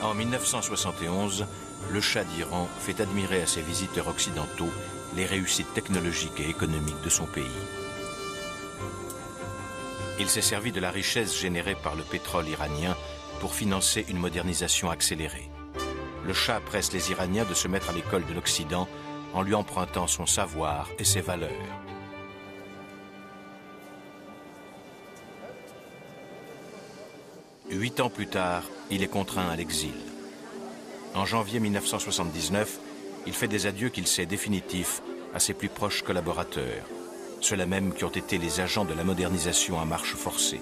En 1971, le Shah d'Iran fait admirer à ses visiteurs occidentaux les réussites technologiques et économiques de son pays. Il s'est servi de la richesse générée par le pétrole iranien pour financer une modernisation accélérée. Le Shah presse les Iraniens de se mettre à l'école de l'Occident en lui empruntant son savoir et ses valeurs. Huit ans plus tard, il est contraint à l'exil. En janvier 1979, il fait des adieux qu'il sait définitifs à ses plus proches collaborateurs, ceux-là même qui ont été les agents de la modernisation à marche forcée.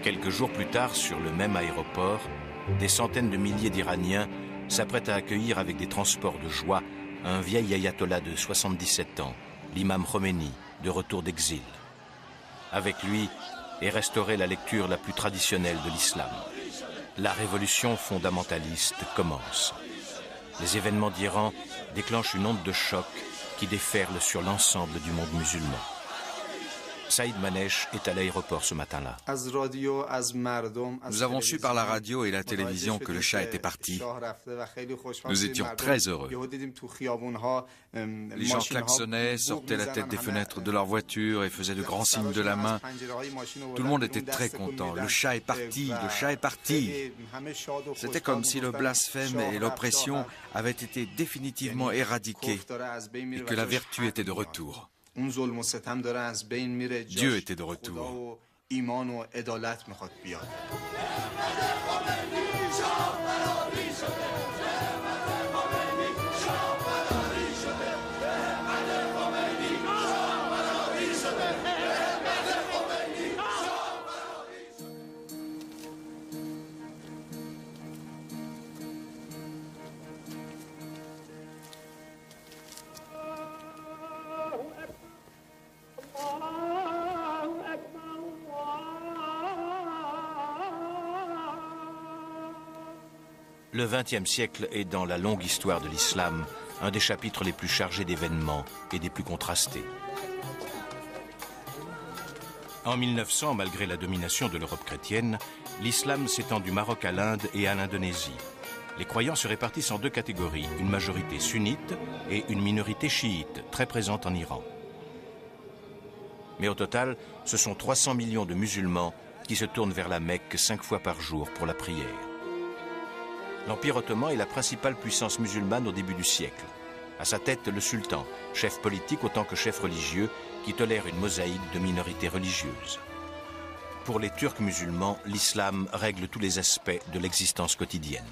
Quelques jours plus tard, sur le même aéroport, des centaines de milliers d'Iraniens s'apprêtent à accueillir avec des transports de joie un vieil ayatollah de 77 ans, l'imam Khomeini, de retour d'exil. Avec lui est restaurée la lecture la plus traditionnelle de l'islam. La révolution fondamentaliste commence. Les événements d'Iran déclenchent une onde de choc qui déferle sur l'ensemble du monde musulman. Saïd Manesh est à l'aéroport ce matin-là. Nous avons su par la radio et la télévision que le Shah était parti. Nous étions très heureux. Les gens klaxonnaient, sortaient la tête des fenêtres de leur voiture et faisaient de grands signes de la main. Tout le monde était très content. Le Shah est parti, le Shah est parti. C'était comme si le blasphème et l'oppression avaient été définitivement éradiqués et que la vertu était de retour. Dieu était de retour. Le XXe siècle est, dans la longue histoire de l'islam, un des chapitres les plus chargés d'événements et des plus contrastés. En 1900, malgré la domination de l'Europe chrétienne, l'islam s'étend du Maroc à l'Inde et à l'Indonésie. Les croyants se répartissent en deux catégories, une majorité sunnite et une minorité chiite, très présente en Iran. Mais au total, ce sont 300 millions de musulmans qui se tournent vers la Mecque 5 fois par jour pour la prière. L'Empire ottoman est la principale puissance musulmane au début du siècle. À sa tête, le sultan, chef politique autant que chef religieux, qui tolère une mosaïque de minorités religieuses. Pour les Turcs musulmans, l'islam règle tous les aspects de l'existence quotidienne.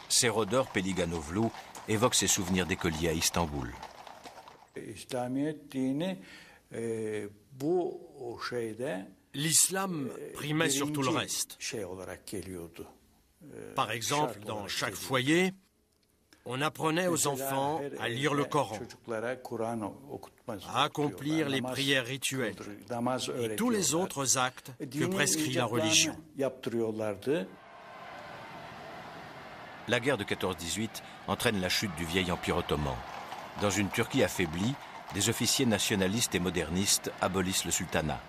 Serodor Peliganovlu évoque ses souvenirs d'écolier à Istanbul. L'islam primait sur tout le reste. Par exemple, dans chaque foyer, on apprenait aux enfants à lire le Coran, à accomplir les prières rituelles et tous les autres actes que prescrit la religion. La guerre de 14-18 entraîne la chute du vieil empire ottoman. Dans une Turquie affaiblie, des officiers nationalistes et modernistes abolissent le sultanat.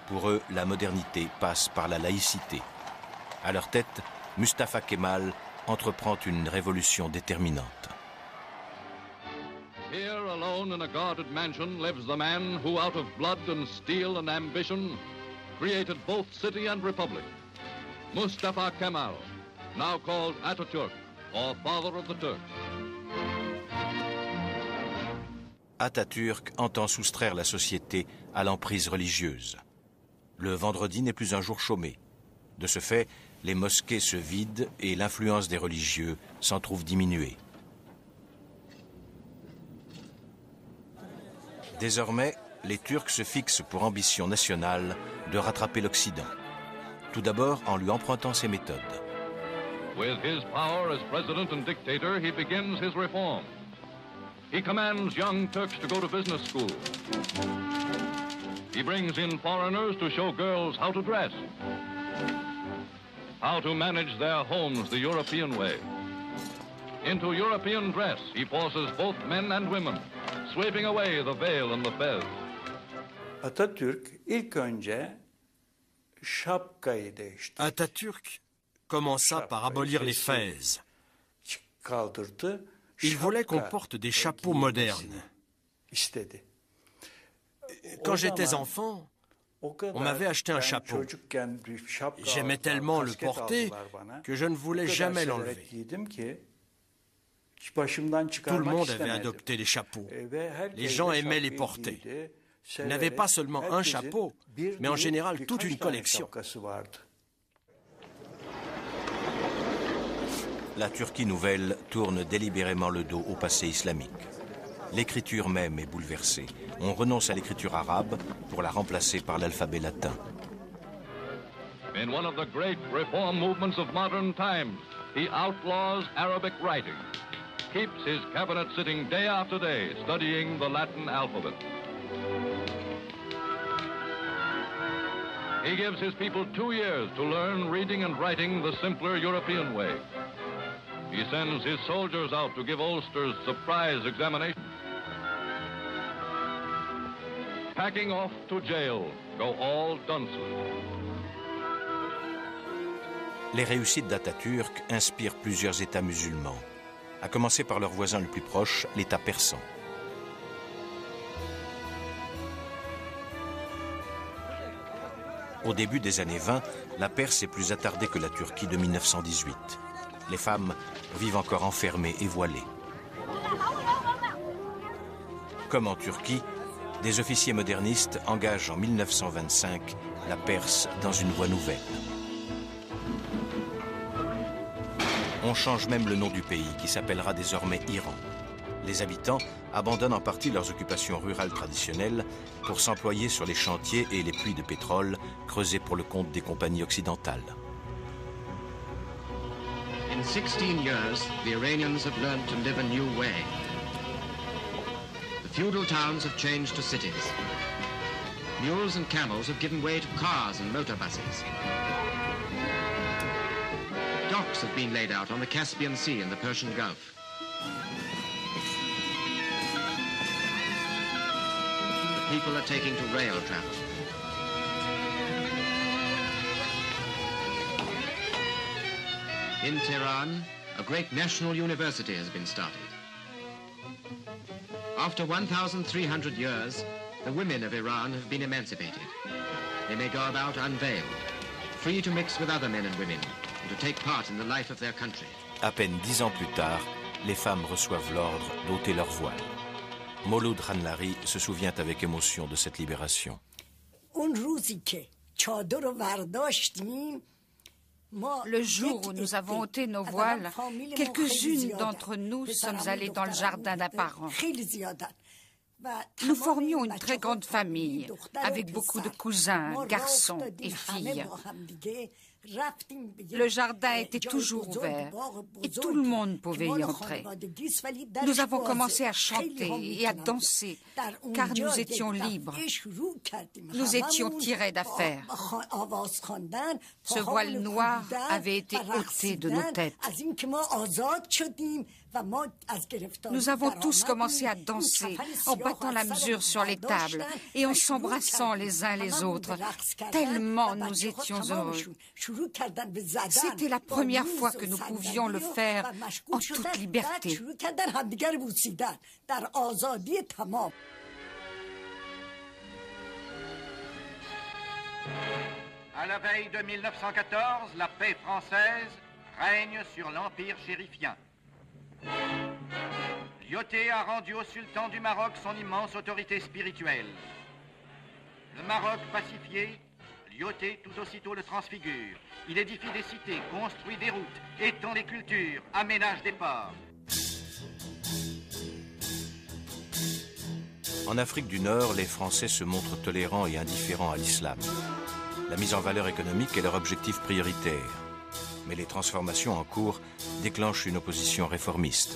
Pour eux, la modernité passe par la laïcité. À leur tête, Mustafa Kemal entreprend une révolution déterminante. Here alone in a guarded mansion lives the man who, out of blood and steel and ambition, created both city and republic. Mustafa Kemal, now called Atatürk, or father of the Turks. Atatürk entend soustraire la société à l'emprise religieuse. Le vendredi n'est plus un jour chômé. De ce fait, les mosquées se vident et l'influence des religieux s'en trouve diminuée. Désormais, les Turcs se fixent pour ambition nationale de rattraper l'Occident. Tout d'abord en lui empruntant ses méthodes. With his power as president and dictator, he begins his reform. He commands young Turks to go to business school. He brings in foreigners to show girls how to dress, how to manage their homes the European way. Into European dress, he forces both men and women, sweeping away the veil and the fez. Atatürk ilk önce şapkayı değiştirdi. Atatürk commença par abolir les fez. Il voulait qu'on porte des chapeaux modernes. Quand j'étais enfant, on m'avait acheté un chapeau. J'aimais tellement le porter que je ne voulais jamais l'enlever. Tout le monde avait adopté les chapeaux. Les gens aimaient les porter. Ils n'avaient pas seulement un chapeau, mais en général toute une collection. La Turquie nouvelle tourne délibérément le dos au passé islamique. L'écriture même est bouleversée. On renonce à l'écriture arabe pour la remplacer par l'alphabet latin. In one of the great reform movements of modern times, he outlaws Arabic writing, keeps his cabinet sitting day after day studying the Latin alphabet. He gives his people 2 years to learn reading and writing the simpler European way. He sends his soldiers out to give Ulster's surprise examination. Packing off to jail go all dunces. Les réussites d'Atatürk inspirent plusieurs États musulmans, à commencer par leur voisin le plus proche, l'État persan. Au début des années 20, la Perse est plus attardée que la Turquie de 1918. Les femmes vivent encore enfermées et voilées. Comme en Turquie, des officiers modernistes engagent en 1925 la Perse dans une voie nouvelle. On change même le nom du pays, qui s'appellera désormais Iran. Les habitants abandonnent en partie leurs occupations rurales traditionnelles pour s'employer sur les chantiers et les puits de pétrole creusés pour le compte des compagnies occidentales. In 16 years, the Iranians have learned to live a new way. The feudal towns have changed to cities. Mules and camels have given way to cars and motor buses. Docks have been laid out on the Caspian Sea and the Persian Gulf. The people are taking to rail travel. In Tehran, a great national university has been started. After 1,300 years, the women of Iran have been emancipated. They may go about unveiled, free to mix with other men and women, and to take part in the life of their country. À peine 10 ans plus tard, les femmes reçoivent l'ordre d'ôter leur voile. Moloud Hanlari se souvient avec émotion de cette libération. Le jour où nous avons ôté nos voiles, quelques-unes d'entre nous sommes allées dans le jardin d'un parent. Nous formions une très grande famille, avec beaucoup de cousins, garçons et filles. Le jardin était toujours ouvert et tout le monde pouvait y entrer. Nous avons commencé à chanter et à danser car nous étions libres. Nous étions tirés d'affaire. Ce voile noir avait été ôté de nos têtes. Nous avons tous commencé à danser en battant la mesure sur les tables et en s'embrassant les uns les autres, tellement nous étions heureux. C'était la première fois que nous pouvions le faire en toute liberté. À la veille de 1914, la paix française règne sur l'Empire chérifien. Lyautey a rendu au sultan du Maroc son immense autorité spirituelle. Le Maroc pacifié, Lyautey tout aussitôt le transfigure. Il édifie des cités, construit des routes, étend des cultures, aménage des ports. En Afrique du Nord, les Français se montrent tolérants et indifférents à l'islam. La mise en valeur économique est leur objectif prioritaire. Mais les transformations en cours déclenchent une opposition réformiste.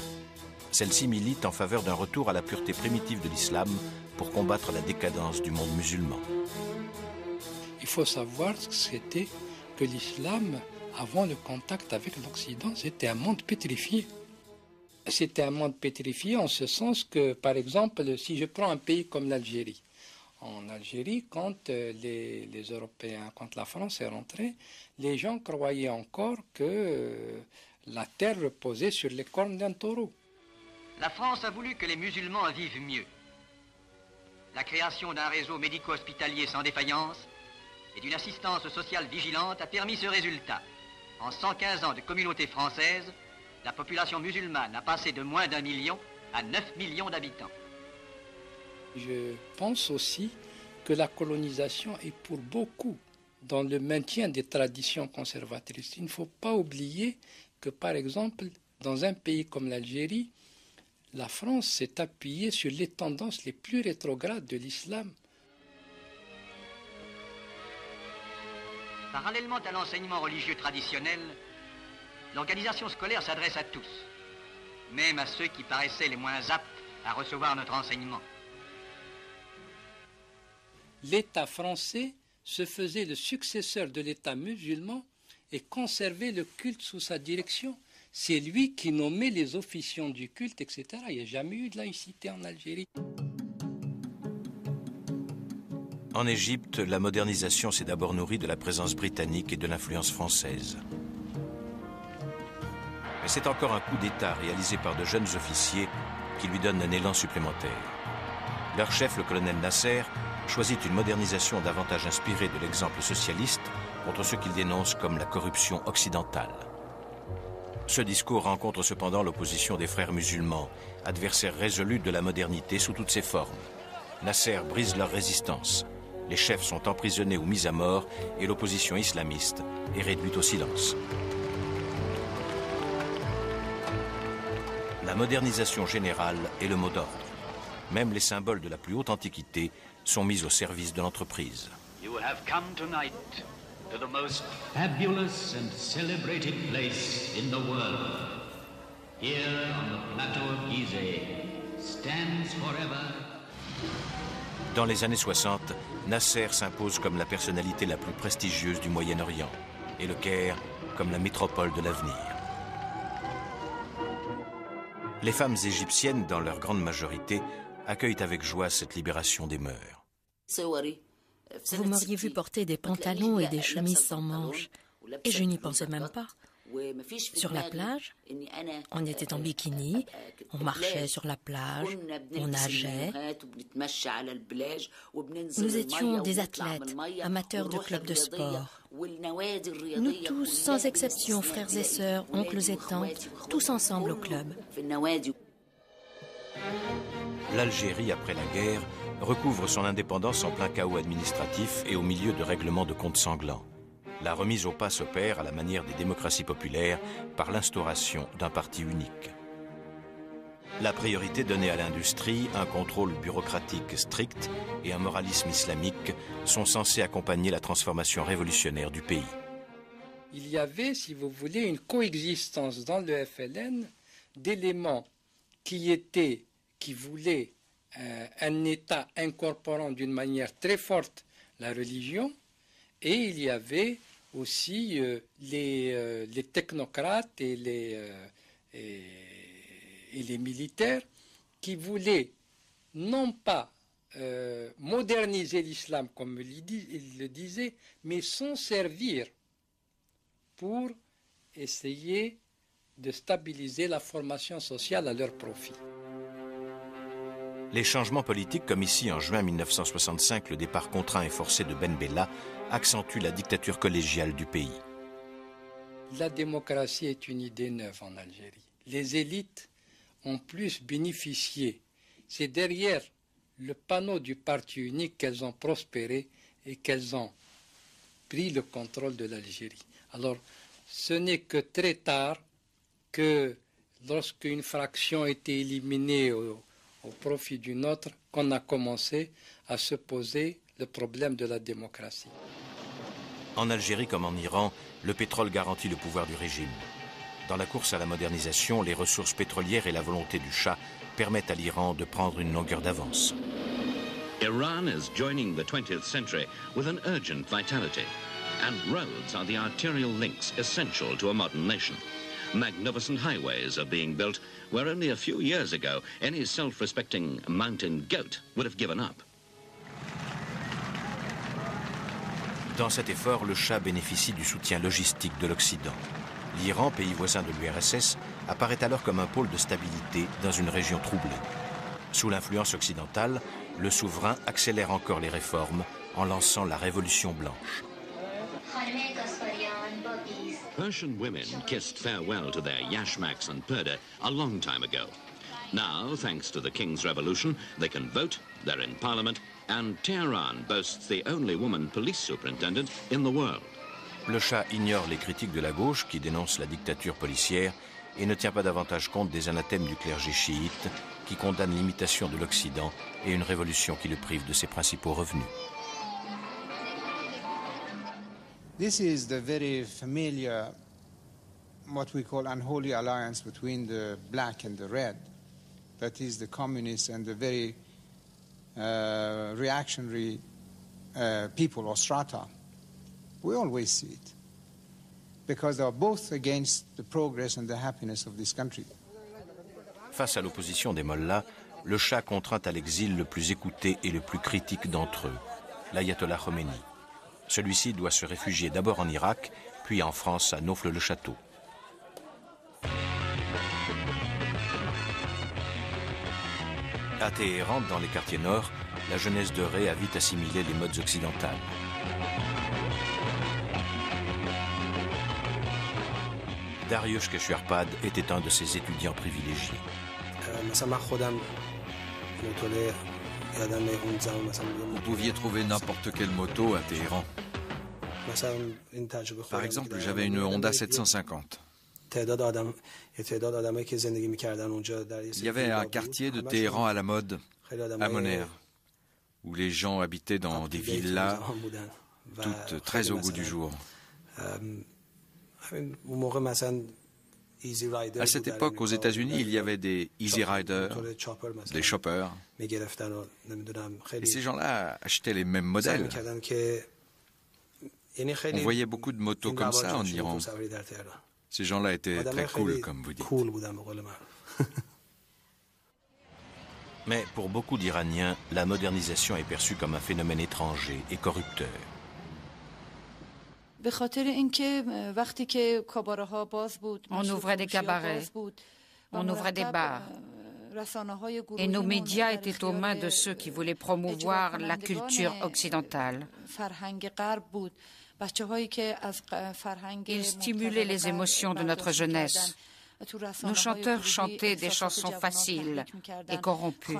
Celle-ci milite en faveur d'un retour à la pureté primitive de l'islam pour combattre la décadence du monde musulman. Il faut savoir ce que c'était que l'islam, avant le contact avec l'Occident, c'était un monde pétrifié. C'était un monde pétrifié en ce sens que, par exemple, si je prends un pays comme l'Algérie, en Algérie, quand les Européens, quand la France est rentrée, les gens croyaient encore que la terre reposait sur les cornes d'un taureau. La France a voulu que les musulmans vivent mieux. La création d'un réseau médico-hospitalier sans défaillance et d'une assistance sociale vigilante a permis ce résultat. En 115 ans de communauté française, la population musulmane a passé de moins d'1 million à 9 millions d'habitants. Je pense aussi que la colonisation est pour beaucoup dans le maintien des traditions conservatrices. Il ne faut pas oublier que, par exemple, dans un pays comme l'Algérie, la France s'est appuyée sur les tendances les plus rétrogrades de l'islam. Parallèlement à l'enseignement religieux traditionnel, l'organisation scolaire s'adresse à tous, même à ceux qui paraissaient les moins aptes à recevoir notre enseignement. L'État français se faisait le successeur de l'État musulman et conservait le culte sous sa direction. C'est lui qui nommait les officiants du culte, etc. Il n'y a jamais eu de laïcité en Algérie. En Égypte, la modernisation s'est d'abord nourrie de la présence britannique et de l'influence française. Mais c'est encore un coup d'État réalisé par de jeunes officiers qui lui donne un élan supplémentaire. Leur chef, le colonel Nasser, choisit une modernisation davantage inspirée de l'exemple socialiste contre ce qu'il dénonce comme la corruption occidentale. Ce discours rencontre cependant l'opposition des frères musulmans, adversaires résolus de la modernité sous toutes ses formes. Nasser brise leur résistance. Les chefs sont emprisonnés ou mis à mort et l'opposition islamiste est réduite au silence. La modernisation générale est le mot d'ordre. Même les symboles de la plus haute antiquité sont mis au service de l'entreprise. You have come tonight to the most fabulous and celebrated place in the world. Here on the plateau of Gizeh stands forever. Dans les années 60, Nasser s'impose comme la personnalité la plus prestigieuse du Moyen-Orient et le Caire comme la métropole de l'avenir. Les femmes égyptiennes, dans leur grande majorité, accueillent avec joie cette libération des mœurs. Vous m'auriez vu porter des pantalons et des chemises sans manches, et je n'y pensais même pas. Sur la plage, on était en bikini, on marchait sur la plage, on nageait. Nous étions des athlètes, amateurs de clubs de sport. Nous tous, sans exception, frères et sœurs, oncles et tantes, tous ensemble au club. L'Algérie, après la guerre, recouvre son indépendance en plein chaos administratif et au milieu de règlements de comptes sanglants. La remise au pas s'opère à la manière des démocraties populaires par l'instauration d'un parti unique. La priorité donnée à l'industrie, un contrôle bureaucratique strict et un moralisme islamique sont censés accompagner la transformation révolutionnaire du pays. Il y avait, si vous voulez, une coexistence dans le FLN d'éléments qui voulaient un État incorporant d'une manière très forte la religion, et il y avait aussi les technocrates et les militaires qui voulaient non pas moderniser l'islam comme il le disait, mais s'en servir pour essayer de stabiliser la formation sociale à leur profit. Les changements politiques, comme ici en juin 1965, le départ contraint et forcé de Ben Bella, accentuent la dictature collégiale du pays. La démocratie est une idée neuve en Algérie. Les élites ont plus bénéficié. C'est derrière le panneau du parti unique qu'elles ont prospéré et qu'elles ont pris le contrôle de l'Algérie. Alors, ce n'est que très tard que, lorsqu'une fraction a été éliminée au profit d'une autre, qu'on a commencé à se poser le problème de la démocratie. En Algérie comme en Iran, le pétrole garantit le pouvoir du régime. Dans la course à la modernisation, les ressources pétrolières et la volonté du Shah permettent à l'Iran de prendre une longueur d'avance. Iran is joining the 20th century with an urgent vitality, and roads are the arterial links essential to a modern nation. Magnificent highways are being built where only a few years ago any self-respecting mountain goat would have given up. Dans cet effort, le Shah bénéficie du soutien logistique de l'Occident. L'Iran, pays voisin de l'URSS, apparaît alors comme un pôle de stabilité dans une région troublée. Sous l'influence occidentale, le souverain accélère encore les réformes en lançant la Révolution blanche. Persian women kissed farewell to their yashmaks and purdah a long time ago. Now, thanks to the King's Revolution, they can vote, they're in parliament, and Tehran boasts the only woman police superintendent in the world. Le Shah ignore les critiques de la gauche qui dénoncent la dictature policière et ne tient pas davantage compte des anathèmes du clergé chiite qui condamne l'imitation de l'Occident et une révolution qui le prive de ses principaux revenus. This is the very familiar, what we call unholy alliance between the black and the red. That is the communists and the very reactionary people or strata. We always see it, because they are both against the progress and the happiness of this country. Face à l'opposition des mollahs, le Shah contraint à l'exil le plus écouté et le plus critique d'entre eux, l'ayatollah Khomeini. Celui-ci doit se réfugier d'abord en Irak, puis en France à Naufle-le-Château. À Téhéran, dans les quartiers nord, la jeunesse dorée a vite assimilé les modes occidentales. Dariush Keshwarpad était un de ces étudiants privilégiés. Vous pouviez trouver n'importe quelle moto à Téhéran. Par exemple, j'avais une Honda 750. Il y avait un quartier de Téhéran à la mode, à Moner, où les gens habitaient dans des villas, toutes très au goût du jour. À cette époque, aux États-Unis, il y avait des Easy Riders, des Choppers, et ces gens-là achetaient les mêmes modèles. On voyait beaucoup de motos comme ça en Iran. Ces gens-là étaient très cool, comme vous dites. Mais pour beaucoup d'Iraniens, la modernisation est perçue comme un phénomène étranger et corrupteur. On ouvrait des cabarets, on ouvrait des bars. Et nos médias étaient aux mains de ceux qui voulaient promouvoir la culture occidentale. Ils stimulaient les émotions de notre jeunesse. Nos chanteurs chantaient des chansons faciles et corrompues.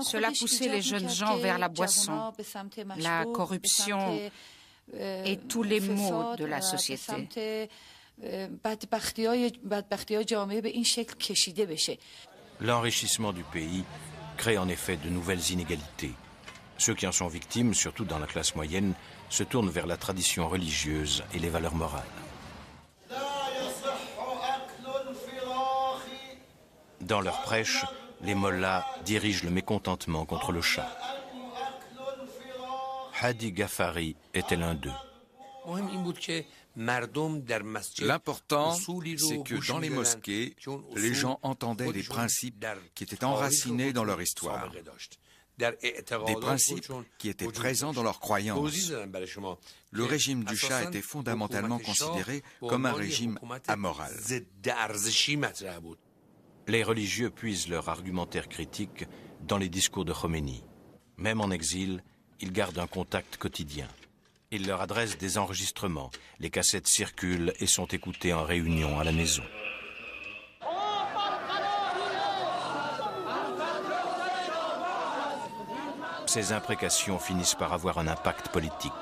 Cela poussait les jeunes gens vers la boisson, la corruption et tous les maux de la société. L'enrichissement du pays crée en effet de nouvelles inégalités. Ceux qui en sont victimes, surtout dans la classe moyenne, se tournent vers la tradition religieuse et les valeurs morales. Dans leur prêche, les mollahs dirigent le mécontentement contre le Shah. Hadi Ghaffari était l'un d'eux. L'important, c'est que dans les mosquées, les gens entendaient des principes qui étaient enracinés dans leur histoire. Des principes qui étaient présents dans leurs croyances. Le régime du Shah était fondamentalement considéré comme un régime amoral. Les religieux puisent leur argumentaire critique dans les discours de Khomeini. Même en exil, ils gardent un contact quotidien. Ils leur adressent des enregistrements. Les cassettes circulent et sont écoutées en réunion à la maison. Ces imprécations finissent par avoir un impact politique.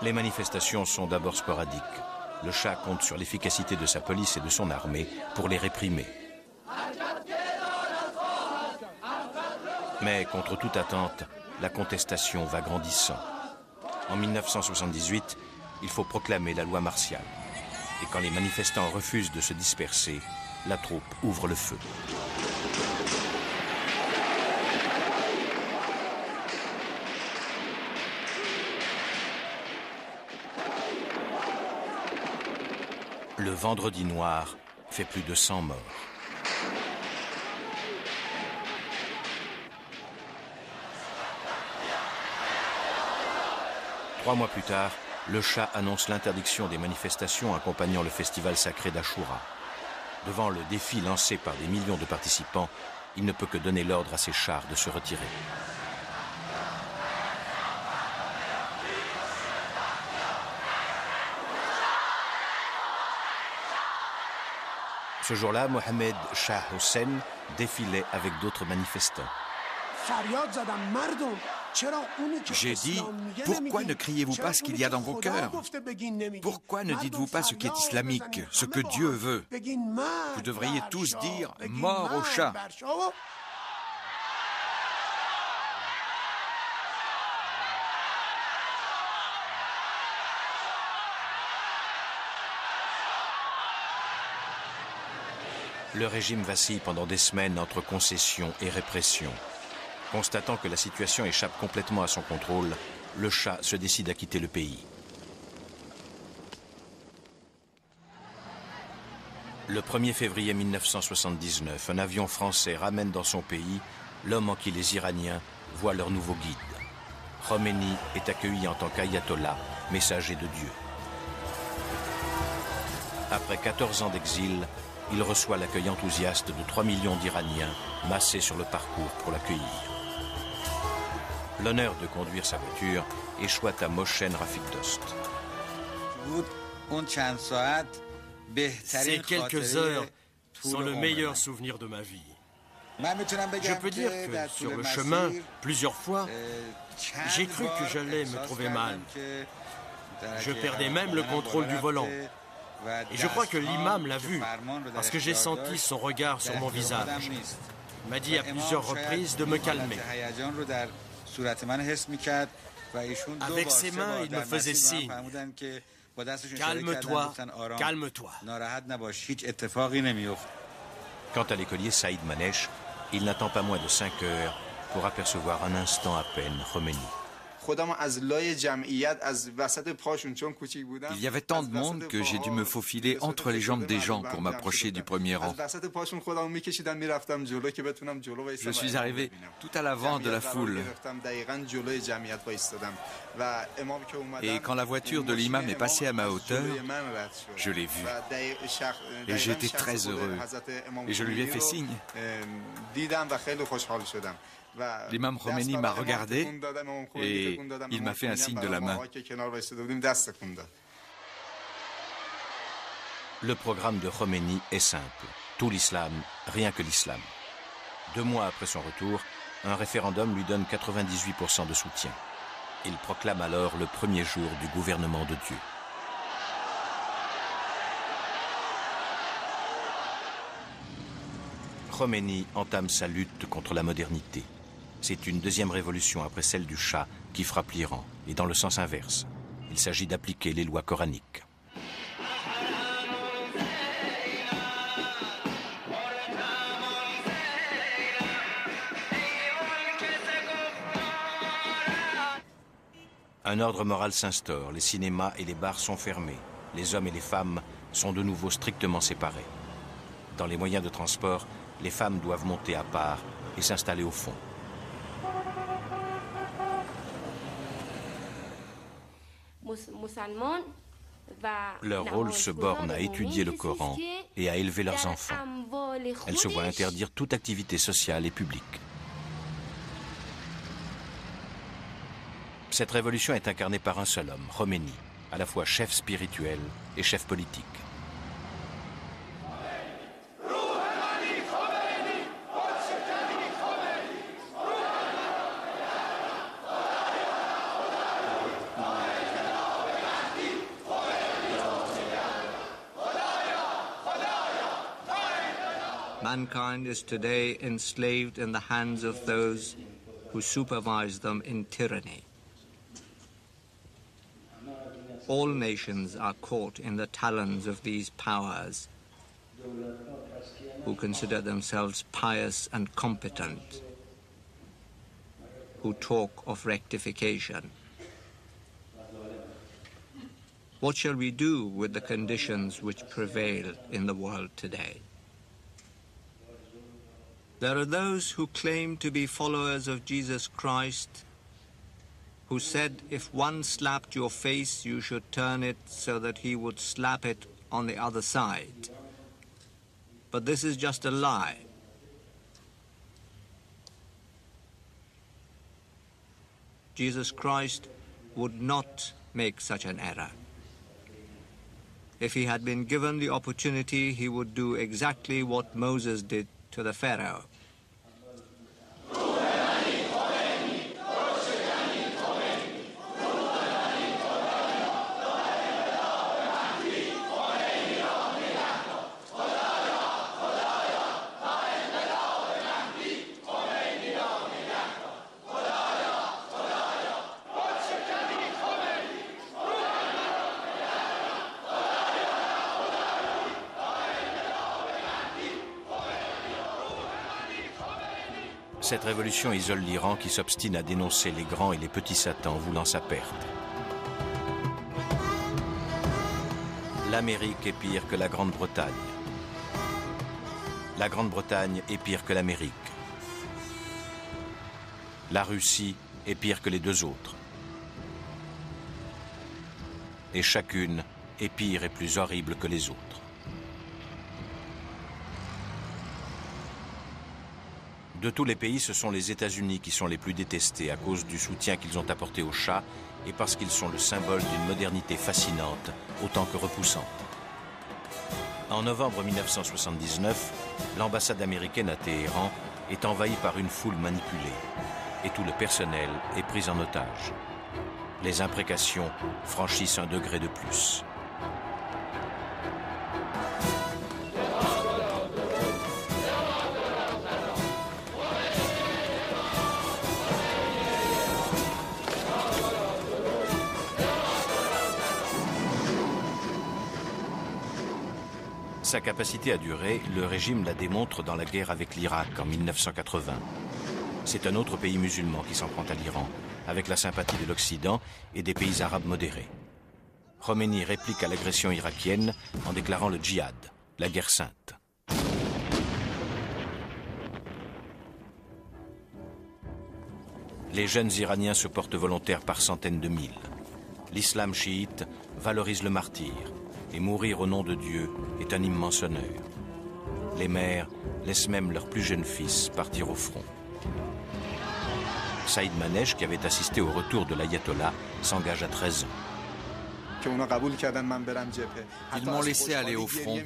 Les manifestations sont d'abord sporadiques. Le Shah compte sur l'efficacité de sa police et de son armée pour les réprimer. Mais contre toute attente, la contestation va grandissant. En 1978, il faut proclamer la loi martiale. Et quand les manifestants refusent de se disperser, la troupe ouvre le feu. Le vendredi noir fait plus de 100 morts. Trois mois plus tard, le Shah annonce l'interdiction des manifestations accompagnant le festival sacré d'Achoura. Devant le défi lancé par des millions de participants, il ne peut que donner l'ordre à ses chars de se retirer. Ce jour-là, Mohamed Shah Hossein défilait avec d'autres manifestants. J'ai dit, pourquoi ne criez-vous pas ce qu'il y a dans vos cœurs? Pourquoi ne dites-vous pas ce qui est islamique, ce que Dieu veut? Vous devriez tous dire « mort au Shah ». Le régime vacille pendant des semaines entre concessions et répression. Constatant que la situation échappe complètement à son contrôle, le Shah se décide à quitter le pays. Le 1er février 1979, un avion français ramène dans son pays l'homme en qui les Iraniens voient leur nouveau guide. Khomeini est accueilli en tant qu'ayatollah, messager de Dieu. Après 14 ans d'exil, il reçoit l'accueil enthousiaste de 3 millions d'Iraniens massés sur le parcours pour l'accueillir. L'honneur de conduire sa voiture échoit à Mohsen Rafiq-Dost. Ces quelques heures sont le meilleur souvenir de ma vie. Je peux dire que sur le chemin, plusieurs fois, j'ai cru que j'allais me trouver mal. Je perdais même le contrôle du volant. Et je crois que l'imam l'a vu, parce que j'ai senti son regard sur mon visage. Il m'a dit à plusieurs reprises de me calmer. Avec ses mains, il me faisait signe. Calme-toi, calme-toi. Quant à l'écolier Saïd Manesh, il n'attend pas moins de 5 heures pour apercevoir un instant à peine Khomeini. Il y avait tant de monde que j'ai dû me faufiler entre les jambes des gens pour m'approcher du premier rang. Je suis arrivé tout à l'avant de la foule. Et quand la voiture de l'imam est passée à ma hauteur, je l'ai vu. Et j'étais très heureux. Et je lui ai fait signe. L'imam Khomeini m'a regardé et il m'a fait un signe de la main. Le programme de Khomeini est simple. Tout l'islam, rien que l'islam. 2 mois après son retour, un référendum lui donne 98% de soutien. Il proclame alors le premier jour du gouvernement de Dieu. Khomeini entame sa lutte contre la modernité. C'est une deuxième révolution après celle du Shah qui frappe l'Iran, et dans le sens inverse. Il s'agit d'appliquer les lois coraniques. Un ordre moral s'instaure, les cinémas et les bars sont fermés. Les hommes et les femmes sont de nouveau strictement séparés. Dans les moyens de transport, les femmes doivent monter à part et s'installer au fond. Leur rôle se borne à étudier le Coran et à élever leurs enfants. Elles se voient interdire toute activité sociale et publique. Cette révolution est incarnée par un seul homme, Khomeini, à la fois chef spirituel et chef politique. Mankind is today enslaved in the hands of those who supervise them in tyranny. All nations are caught in the talons of these powers, who consider themselves pious and competent, who talk of rectification. What shall we do with the conditions which prevail in the world today? There are those who claim to be followers of Jesus Christ, who said if one slapped your face, you should turn it so that he would slap it on the other side. But this is just a lie. Jesus Christ would not make such an error. If he had been given the opportunity, he would do exactly what Moses did to the Pharaoh. Cette révolution isole l'Iran qui s'obstine à dénoncer les grands et les petits satans voulant sa perte. L'Amérique est pire que la Grande-Bretagne. La Grande-Bretagne est pire que l'Amérique. La Russie est pire que les deux autres. Et chacune est pire et plus horrible que les autres. De tous les pays, ce sont les États-Unis qui sont les plus détestés à cause du soutien qu'ils ont apporté au Shah et parce qu'ils sont le symbole d'une modernité fascinante autant que repoussante. En novembre 1979, l'ambassade américaine à Téhéran est envahie par une foule manipulée et tout le personnel est pris en otage. Les imprécations franchissent un degré de plus. Sa capacité à durer, le régime la démontre dans la guerre avec l'Irak en 1980. C'est un autre pays musulman qui s'en prend à l'Iran, avec la sympathie de l'Occident et des pays arabes modérés. Khomeini réplique à l'agression irakienne en déclarant le djihad, la guerre sainte. Les jeunes Iraniens se portent volontaires par centaines de mille. L'islam chiite valorise le martyr. Et mourir au nom de Dieu est un immense honneur. Les mères laissent même leurs plus jeunes fils partir au front. Saïd Manesh, qui avait assisté au retour de l'ayatollah, s'engage à 13 ans. Ils m'ont laissé aller au front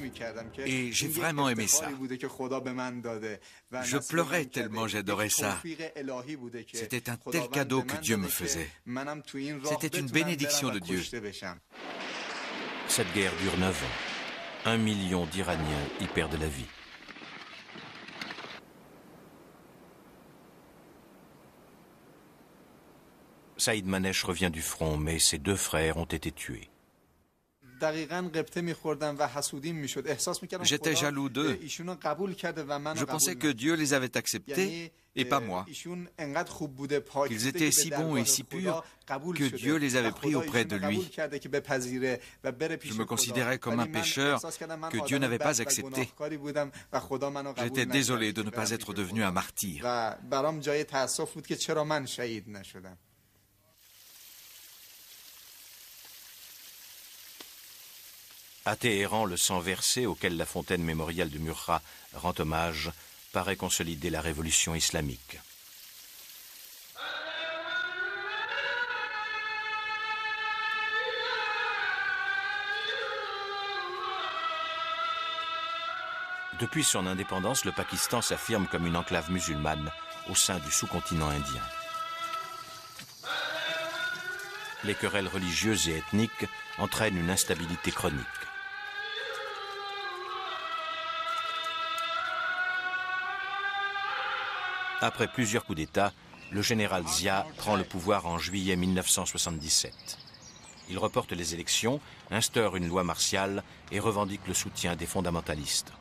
et j'ai vraiment aimé ça. Je pleurais tellement j'adorais ça. C'était un tel cadeau que Dieu me faisait. C'était une bénédiction de Dieu. Cette guerre dure 9 ans. 1 million d'Iraniens y perdent la vie. Saïd Manesh revient du front, mais ses deux frères ont été tués. J'étais jaloux d'eux. Je pensais que Dieu les avait acceptés et pas moi. Qu'ils étaient si bons et si purs que Dieu les avait pris auprès de lui. Je me considérais comme un pécheur que Dieu n'avait pas accepté. J'étais désolé de ne pas être devenu un martyr. À Téhéran, le sang versé auquel la fontaine mémoriale de Murra rend hommage paraît consolider la révolution islamique. Depuis son indépendance, le Pakistan s'affirme comme une enclave musulmane au sein du sous-continent indien. Les querelles religieuses et ethniques entraînent une instabilité chronique. Après plusieurs coups d'État, le général Zia prend le pouvoir en juillet 1977. Il reporte les élections, instaure une loi martiale et revendique le soutien des fondamentalistes.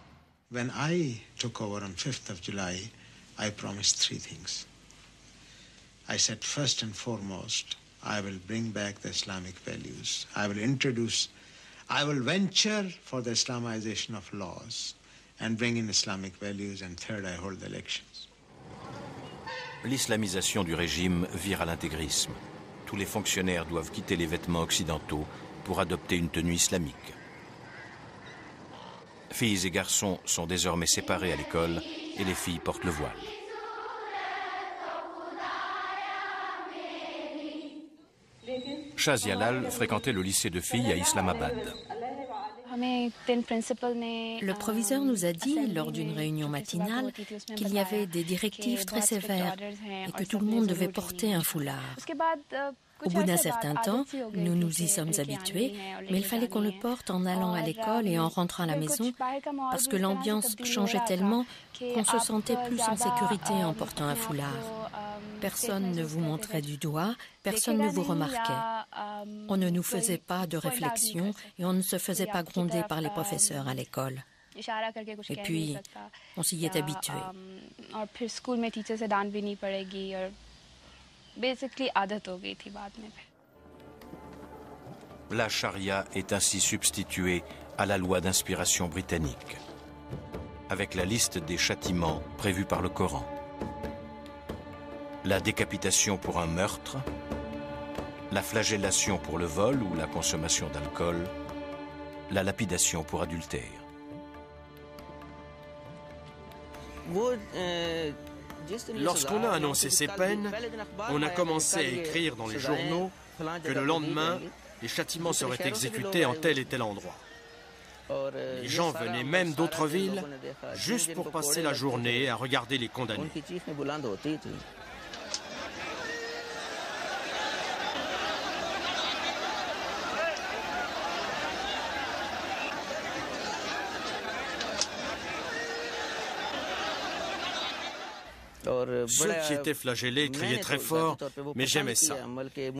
When I took over on 5th of July, I promised three things. I said, first and foremost, I will bring back the Islamic values. I will venture for the Islamization of laws and bring in Islamic values. And third, I hold the elections. L'islamisation du régime vire à l'intégrisme. Tous les fonctionnaires doivent quitter les vêtements occidentaux pour adopter une tenue islamique. Filles et garçons sont désormais séparés à l'école et les filles portent le voile. Shah Zialal fréquentait le lycée de filles à Islamabad. Le proviseur nous a dit, lors d'une réunion matinale, qu'il y avait des directives très sévères et que tout le monde devait porter un foulard. Au bout d'un certain temps, nous nous y sommes habitués, mais il fallait qu'on le porte en allant à l'école et en rentrant à la maison, parce que l'ambiance changeait tellement qu'on se sentait plus en sécurité en portant un foulard. Personne ne vous montrait du doigt, personne ne vous remarquait. On ne nous faisait pas de réflexion et on ne se faisait pas gronder par les professeurs à l'école. Et puis, on s'y est habitué. La charia est ainsi substituée à la loi d'inspiration britannique, avec la liste des châtiments prévus par le Coran. La décapitation pour un meurtre, la flagellation pour le vol ou la consommation d'alcool, la lapidation pour adultère. Lorsqu'on a annoncé ces peines, on a commencé à écrire dans les journaux que le lendemain, les châtiments seraient exécutés en tel et tel endroit. Les gens venaient même d'autres villes juste pour passer la journée à regarder les condamnés. Ceux qui étaient flagellés criaient très fort, mais j'aimais ça.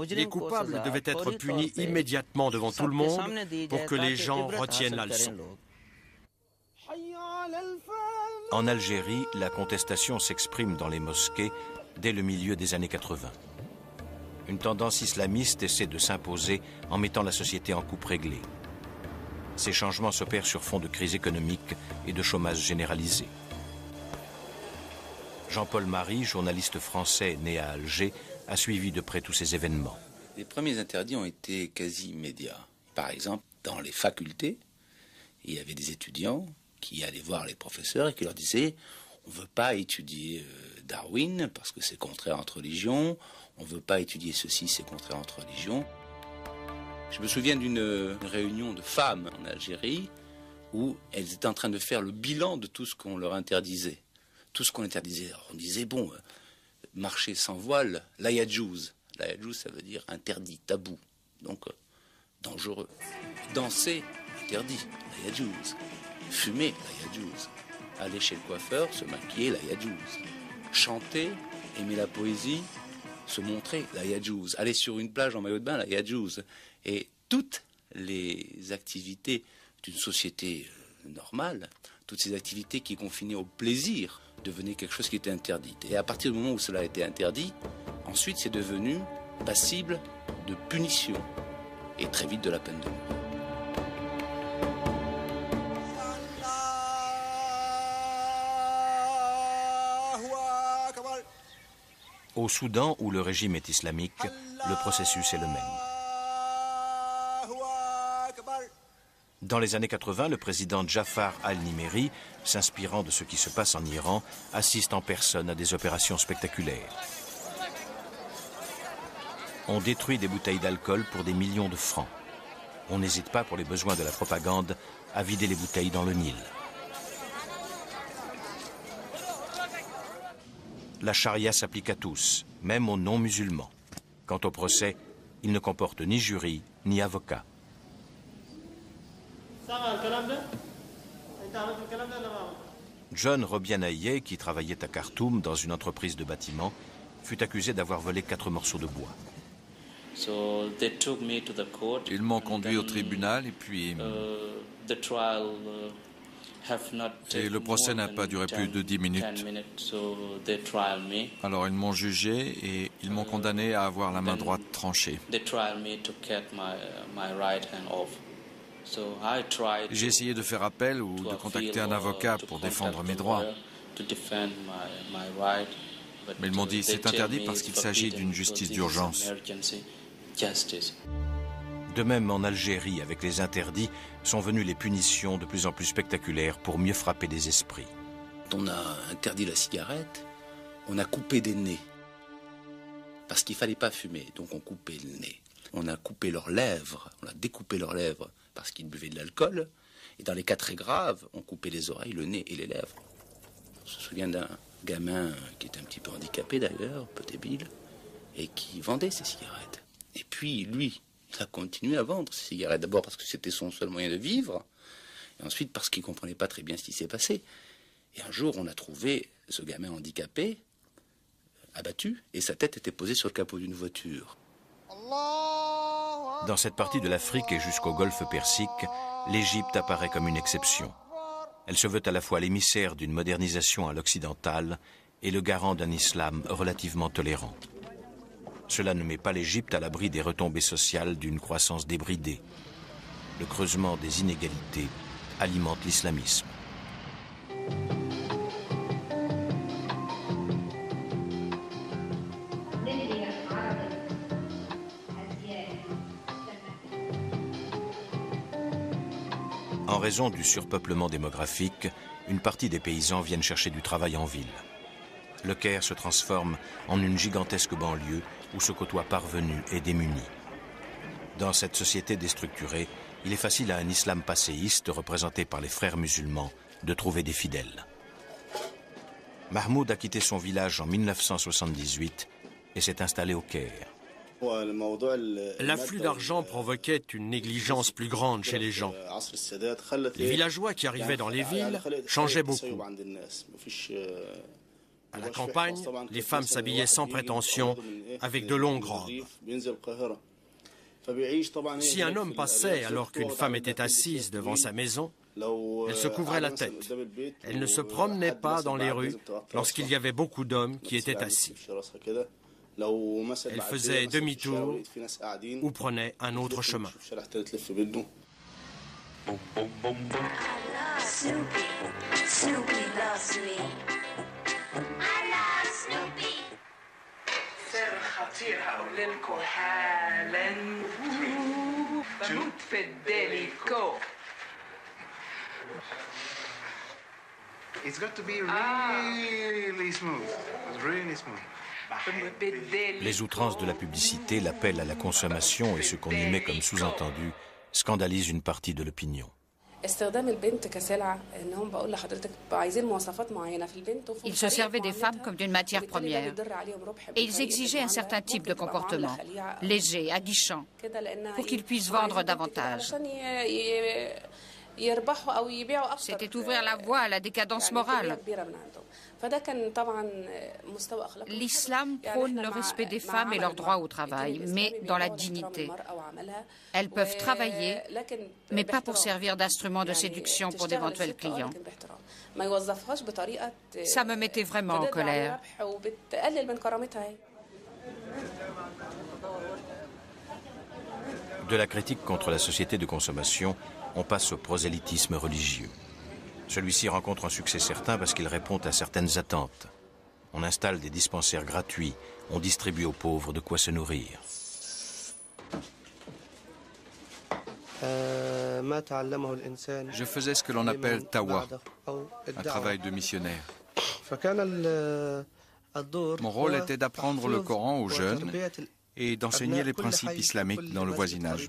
Les coupables devaient être punis immédiatement devant tout le monde pour que les gens retiennent la leçon. En Algérie, la contestation s'exprime dans les mosquées dès le milieu des années 80. Une tendance islamiste essaie de s'imposer en mettant la société en coupe réglée. Ces changements s'opèrent sur fond de crise économique et de chômage généralisé. Jean-Paul Marie, journaliste français né à Alger, a suivi de près tous ces événements. Les premiers interdits ont été quasi immédiats. Par exemple, dans les facultés, il y avait des étudiants qui allaient voir les professeurs et qui leur disaient « on ne veut pas étudier Darwin parce que c'est contraire à notre religion, on ne veut pas étudier ceci, c'est contraire à notre religion ». Je me souviens d'une réunion de femmes en Algérie où elles étaient en train de faire le bilan de tout ce qu'on leur interdisait. Tout ce qu'on interdisait. Alors on disait, bon, marcher sans voile, la yajouz. La yajouz, ça veut dire interdit, tabou, donc dangereux. Danser, interdit, la yajouz. Fumer, la yajouz. Aller chez le coiffeur, se maquiller, la yajouz. Chanter, aimer la poésie, se montrer, la yajouz. Aller sur une plage en maillot de bain, la yajouz. Et toutes les activités d'une société normale, toutes ces activités qui confinaient au plaisir, devenait quelque chose qui était interdit. Et à partir du moment où cela a été interdit, ensuite c'est devenu passible de punition et très vite de la peine de mort. Au Soudan, où le régime est islamique, le processus est le même. Dans les années 80, le président Jafar al-Nimeri, s'inspirant de ce qui se passe en Iran, assiste en personne à des opérations spectaculaires. On détruit des bouteilles d'alcool pour des millions de francs. On n'hésite pas, pour les besoins de la propagande, à vider les bouteilles dans le Nil. La charia s'applique à tous, même aux non-musulmans. Quant au procès, il ne comporte ni jury, ni avocat. John Robianaye, qui travaillait à Khartoum dans une entreprise de bâtiment, fut accusé d'avoir volé 4 morceaux de bois. Ils m'ont conduit au tribunal et puis... Et le procès n'a pas duré plus de 10 minutes. Alors ils m'ont jugé et Ils m'ont condamné à avoir la main droite tranchée. J'ai essayé de faire appel ou de contacter un avocat pour défendre mes droits. Mais ils m'ont dit c'est interdit parce qu'il s'agit d'une justice d'urgence. De même, en Algérie, avec les interdits, sont venues les punitions de plus en plus spectaculaires pour mieux frapper les esprits. Quand on a interdit la cigarette, on a coupé des nez. Parce qu'il ne fallait pas fumer, donc on coupait le nez. On a coupé leurs lèvres, on a découpé leurs lèvres parce qu'ils buvaient de l'alcool. Et dans les cas très graves, on coupait les oreilles, le nez et les lèvres. On se souvient d'un gamin qui était un petit peu handicapé d'ailleurs, un peu débile, et qui vendait ses cigarettes. Et puis lui, il a continué à vendre ses cigarettes. D'abord parce que c'était son seul moyen de vivre, et ensuite parce qu'il ne comprenait pas très bien ce qui s'est passé. Et un jour, on a trouvé ce gamin handicapé, abattu, et sa tête était posée sur le capot d'une voiture. Dans cette partie de l'Afrique et jusqu'au golfe Persique, l'Égypte apparaît comme une exception. Elle se veut à la fois l'émissaire d'une modernisation à l'occidentale et le garant d'un islam relativement tolérant. Cela ne met pas l'Égypte à l'abri des retombées sociales d'une croissance débridée. Le creusement des inégalités alimente l'islamisme. En raison du surpeuplement démographique, une partie des paysans viennent chercher du travail en ville. Le Caire se transforme en une gigantesque banlieue où se côtoient parvenus et démunis. Dans cette société déstructurée, il est facile à un islam passéiste, représenté par les frères musulmans, de trouver des fidèles. Mahmoud a quitté son village en 1978 et s'est installé au Caire. L'afflux d'argent provoquait une négligence plus grande chez les gens. Les villageois qui arrivaient dans les villes changeaient beaucoup. À la campagne, les femmes s'habillaient sans prétention, avec de longues robes. Si un homme passait alors qu'une femme était assise devant sa maison, elle se couvrait la tête. Elle ne se promenait pas dans les rues lorsqu'il y avait beaucoup d'hommes qui étaient assis. Elle faisait demi-tour ou prenait un autre chemin. It's got to be really smooth. It's really smooth. Les outrances de la publicité, l'appel à la consommation et ce qu'on y met comme sous-entendu scandalisent une partie de l'opinion. Ils se servaient des femmes comme d'une matière première et ils exigeaient un certain type de comportement, léger, aguichant, pour qu'ils puissent vendre davantage. C'était ouvrir la voie à la décadence morale. L'islam prône le respect des femmes et leur droit au travail, mais dans la dignité. Elles peuvent travailler, mais pas pour servir d'instrument de séduction pour d'éventuels clients. Ça me mettait vraiment en colère. De la critique contre la société de consommation, on passe au prosélytisme religieux. Celui-ci rencontre un succès certain parce qu'il répond à certaines attentes. On installe des dispensaires gratuits, on distribue aux pauvres de quoi se nourrir. Je faisais ce que l'on appelle tawa, un travail de missionnaire. Mon rôle était d'apprendre le Coran aux jeunes et d'enseigner les principes islamiques dans le voisinage.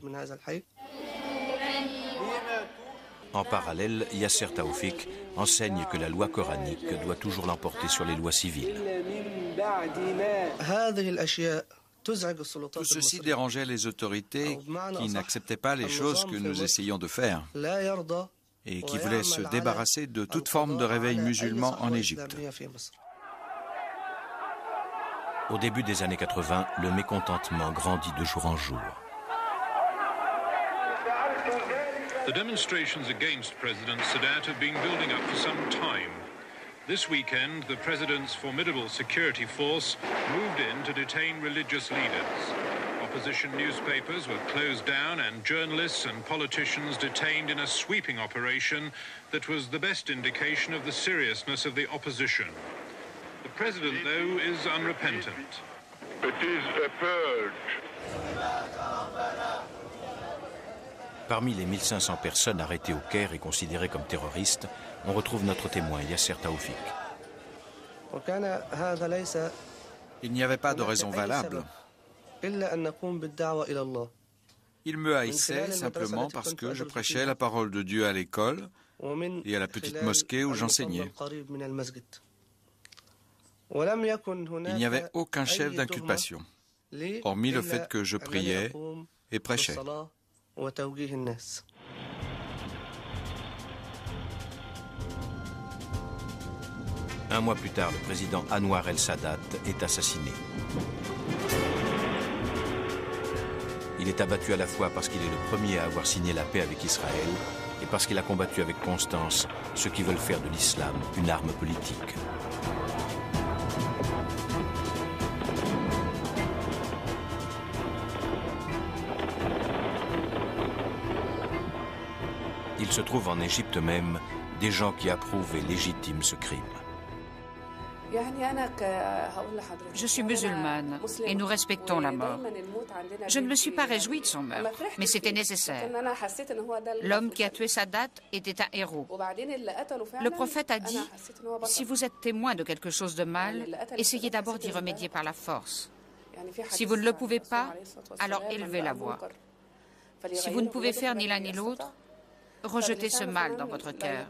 En parallèle, Yasser Taoufik enseigne que la loi coranique doit toujours l'emporter sur les lois civiles. Tout ceci dérangeait les autorités qui n'acceptaient pas les choses que nous essayions de faire et qui voulaient se débarrasser de toute forme de réveil musulman en Égypte. Au début des années 80, le mécontentement grandit de jour en jour. The demonstrations against President Sadat have been building up for some time. This weekend, the president's formidable security force moved in to detain religious leaders. Opposition newspapers were closed down and journalists and politicians detained in a sweeping operation that was the best indication of the seriousness of the opposition. The president, though, is unrepentant. It is a purge. Parmi les 1500 personnes arrêtées au Caire et considérées comme terroristes, on retrouve notre témoin, Yasser Taoufik. Il n'y avait pas de raison valable. Il me haïssait simplement parce que je prêchais la parole de Dieu à l'école et à la petite mosquée où j'enseignais. Il n'y avait aucun chef d'inculpation, hormis le fait que je priais et prêchais. Un mois plus tard, le président Anwar el-Sadat est assassiné. Il est abattu à la fois parce qu'il est le premier à avoir signé la paix avec Israël et parce qu'il a combattu avec constance ceux qui veulent faire de l'islam une arme politique. Il se trouve en Égypte même des gens qui approuvent et légitiment ce crime. Je suis musulmane et nous respectons la mort. Je ne me suis pas réjouie de son meurtre, mais c'était nécessaire. L'homme qui a tué Sadat était un héros. Le prophète a dit, si vous êtes témoin de quelque chose de mal, essayez d'abord d'y remédier par la force. Si vous ne le pouvez pas, alors élevez la voix. Si vous ne pouvez faire ni l'un ni l'autre, rejetez ce mal dans votre cœur.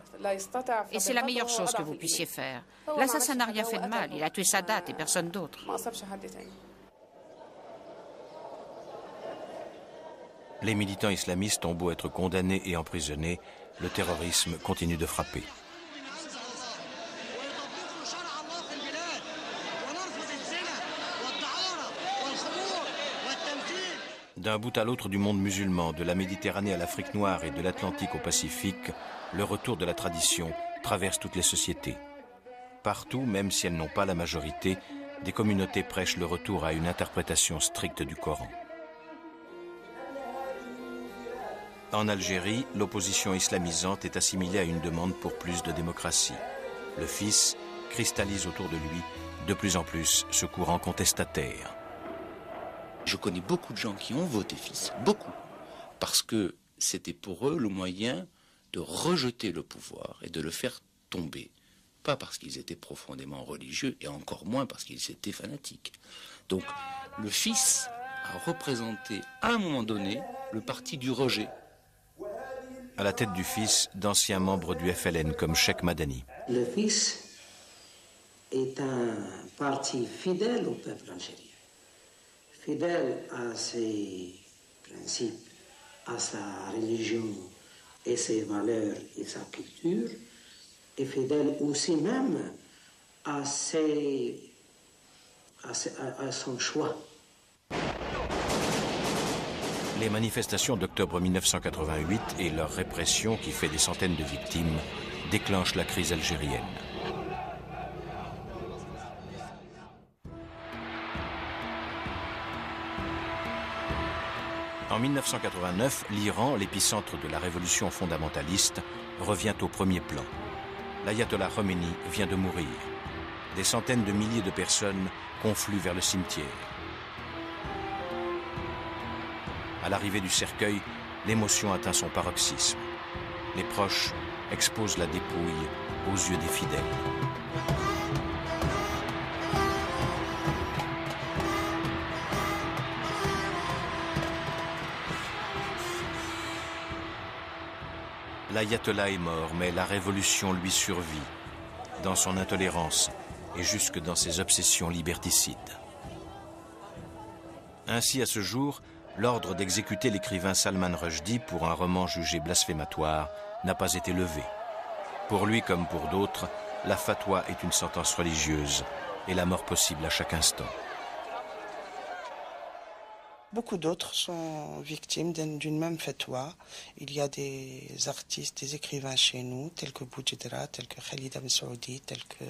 Et c'est la meilleure chose que vous puissiez faire. L'assassin n'a rien fait de mal. Il a tué Sadat et personne d'autre. Les militants islamistes ont beau être condamnés et emprisonnés, le terrorisme continue de frapper. D'un bout à l'autre du monde musulman, de la Méditerranée à l'Afrique noire et de l'Atlantique au Pacifique, le retour de la tradition traverse toutes les sociétés. Partout, même si elles n'ont pas la majorité, des communautés prêchent le retour à une interprétation stricte du Coran. En Algérie, l'opposition islamisante est assimilée à une demande pour plus de démocratie. Le fils cristallise autour de lui de plus en plus ce courant contestataire. Je connais beaucoup de gens qui ont voté fils, beaucoup, parce que c'était pour eux le moyen de rejeter le pouvoir et de le faire tomber. Pas parce qu'ils étaient profondément religieux, et encore moins parce qu'ils étaient fanatiques. Donc le fils a représenté à un moment donné le parti du rejet. À la tête du fils, d'anciens membres du FLN comme Cheikh Madani. Le fils est un parti fidèle au peuple algérien. Fidèle à ses principes, à sa religion et ses valeurs et sa culture, et fidèle aussi même à son choix. Les manifestations d'octobre 1988 et leur répression qui fait des centaines de victimes déclenchent la crise algérienne. En 1989, l'Iran, l'épicentre de la révolution fondamentaliste, revient au premier plan. L'ayatollah Khomeini vient de mourir. Des centaines de milliers de personnes confluent vers le cimetière. À l'arrivée du cercueil, l'émotion atteint son paroxysme. Les proches exposent la dépouille aux yeux des fidèles. L'ayatollah est mort, mais la révolution lui survit, dans son intolérance et jusque dans ses obsessions liberticides. Ainsi, à ce jour, l'ordre d'exécuter l'écrivain Salman Rushdie pour un roman jugé blasphématoire n'a pas été levé. Pour lui comme pour d'autres, la fatwa est une sentence religieuse et la mort possible à chaque instant. Beaucoup d'autres sont victimes d'une même fatwa. Il y a des artistes, des écrivains chez nous, tels que Boudjedra, tels que Khalida Messoudi, tels que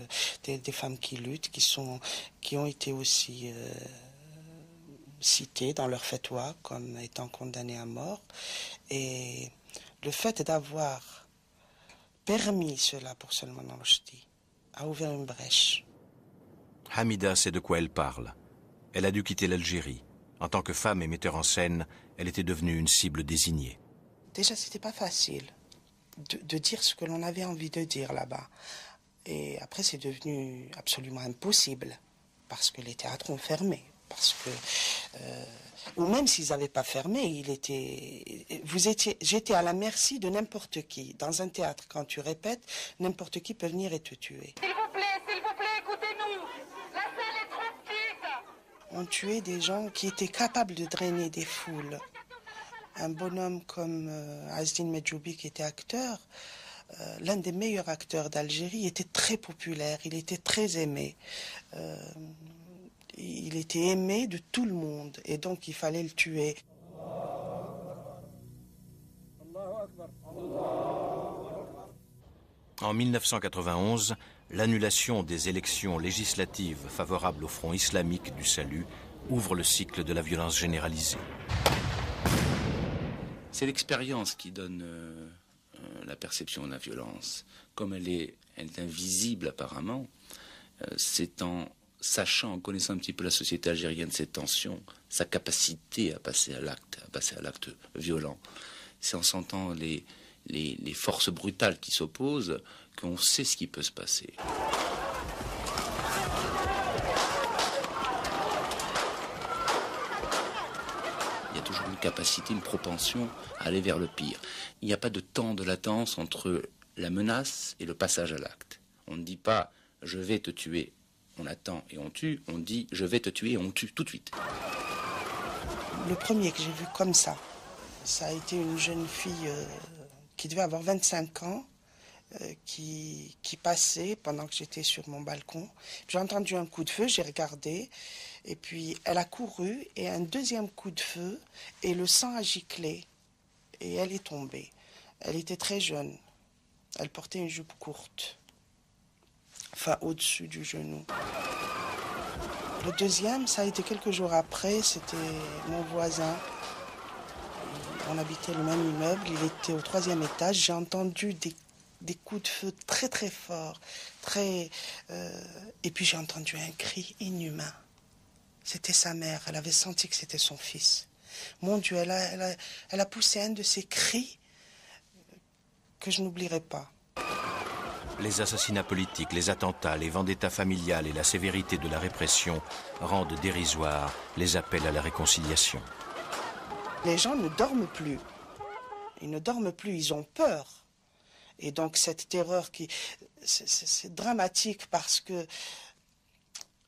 des femmes qui luttent, qui ont été aussi citées dans leur fatwa comme étant condamnées à mort. Et le fait d'avoir permis cela pour Salman Rushdie a ouvert une brèche. Hamida sait de quoi elle parle. Elle a dû quitter l'Algérie. En tant que femme et metteur en scène, elle était devenue une cible désignée. Déjà, c'était pas facile de dire ce que l'on avait envie de dire là-bas. Et après, c'est devenu absolument impossible parce que les théâtres ont fermé. Parce que, ou même s'ils n'avaient pas fermé, j'étais à la merci de n'importe qui. Dans un théâtre, quand tu répètes, n'importe qui peut venir et te tuer. S'il vous plaît, écoutez-nous. La salle est trop petite. On tuait des gens qui étaient capables de drainer des foules. Un bonhomme comme Azdine Medjoubi, qui était acteur, l'un des meilleurs acteurs d'Algérie, était très populaire, il était très aimé. Il était aimé de tout le monde et donc il fallait le tuer. En 1991, l'annulation des élections législatives favorables au Front islamique du salut ouvre le cycle de la violence généralisée. C'est l'expérience qui donne la perception de la violence. Comme elle est invisible apparemment, c'est en sachant, en connaissant un petit peu la société algérienne, ses tensions, sa capacité à passer à l'acte violent. C'est en sentant les forces brutales qui s'opposent qu'on sait ce qui peut se passer. Il y a toujours une capacité, une propension à aller vers le pire. Il n'y a pas de temps de latence entre la menace et le passage à l'acte. On ne dit pas « je vais te tuer ». On attend et on tue, on dit « je vais te tuer » et on tue tout de suite. Le premier que j'ai vu comme ça a été une jeune fille qui devait avoir 25 ans, qui passait pendant que j'étais sur mon balcon. J'ai entendu un coup de feu, j'ai regardé, et puis elle a couru, et un deuxième coup de feu, et le sang a giclé, et elle est tombée. Elle était très jeune, elle portait une jupe courte. Enfin, au-dessus du genou. Le deuxième, ça a été quelques jours après, c'était mon voisin. On habitait le même immeuble, il était au 3e étage. J'ai entendu des coups de feu très très forts, et puis j'ai entendu un cri inhumain. C'était sa mère, elle avait senti que c'était son fils. Mon Dieu, elle a poussé un de ces cris que je n'oublierai pas. Les assassinats politiques, les attentats, les vendettas familiales et la sévérité de la répression rendent dérisoires les appels à la réconciliation. Les gens ne dorment plus. Ils ne dorment plus, ils ont peur. Et donc cette terreur c'est dramatique parce que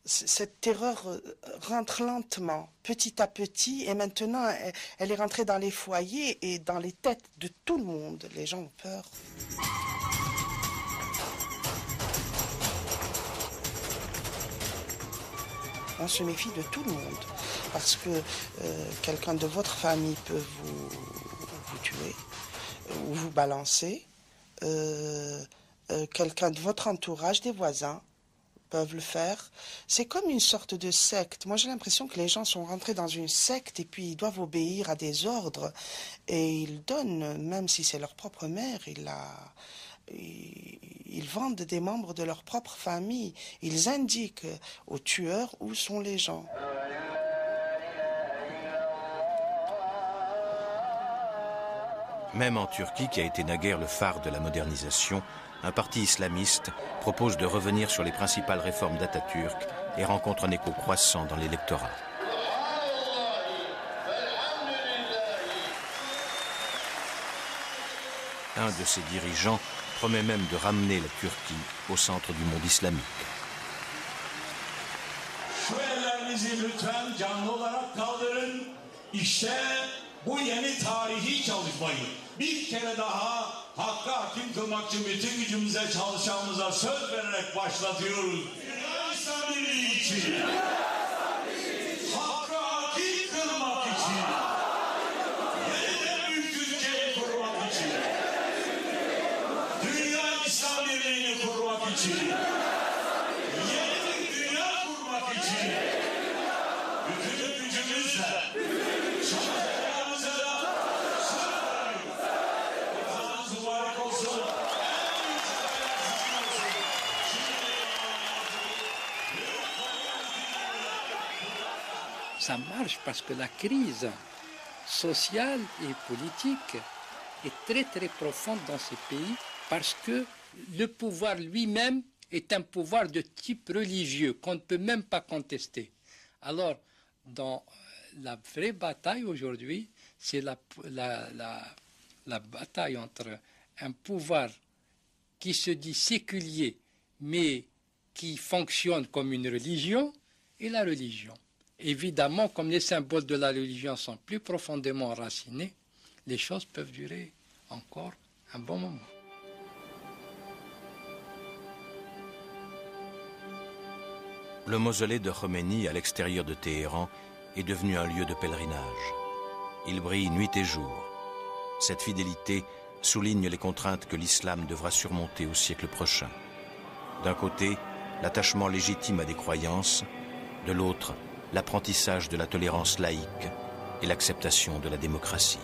cette terreur rentre lentement, petit à petit, et maintenant elle est rentrée dans les foyers et dans les têtes de tout le monde. Les gens ont peur. On se méfie de tout le monde, parce que quelqu'un de votre famille peut vous tuer, ou vous balancer. Quelqu'un de votre entourage, des voisins, peuvent le faire. C'est comme une sorte de secte. Moi, j'ai l'impression que les gens sont rentrés dans une secte et puis ils doivent obéir à des ordres. Et ils donnent, même si c'est leur propre mère, ils vendent des membres de leur propre famille. Ils indiquent aux tueurs où sont les gens. Même en Turquie, qui a été naguère le phare de la modernisation, un parti islamiste propose de revenir sur les principales réformes d'Atatürk et rencontre un écho croissant dans l'électorat. Un de ses dirigeants promet même de ramener la Turquie au centre du monde islamique. Bu yeni tarihi çalışmayı bir kere daha hakka hakim kılmak için bütün gücümüze çalışacağımıza söz vererek başlatıyoruz. Dünya İslam Birliği için, hakka hakim kılmak için. ça marche parce que la crise sociale et politique est très très profonde dans ces pays parce que le pouvoir lui-même est un pouvoir de type religieux qu'on ne peut même pas contester. Alors, dans la vraie bataille aujourd'hui, c'est la bataille entre un pouvoir qui se dit séculier, mais qui fonctionne comme une religion, et la religion. Évidemment, comme les symboles de la religion sont plus profondément enracinés, les choses peuvent durer encore un bon moment. Le mausolée de Khomeini à l'extérieur de Téhéran est devenu un lieu de pèlerinage. Il brille nuit et jour. Cette fidélité souligne les contraintes que l'islam devra surmonter au siècle prochain. D'un côté, l'attachement légitime à des croyances, de l'autre, l'apprentissage de la tolérance laïque et l'acceptation de la démocratie.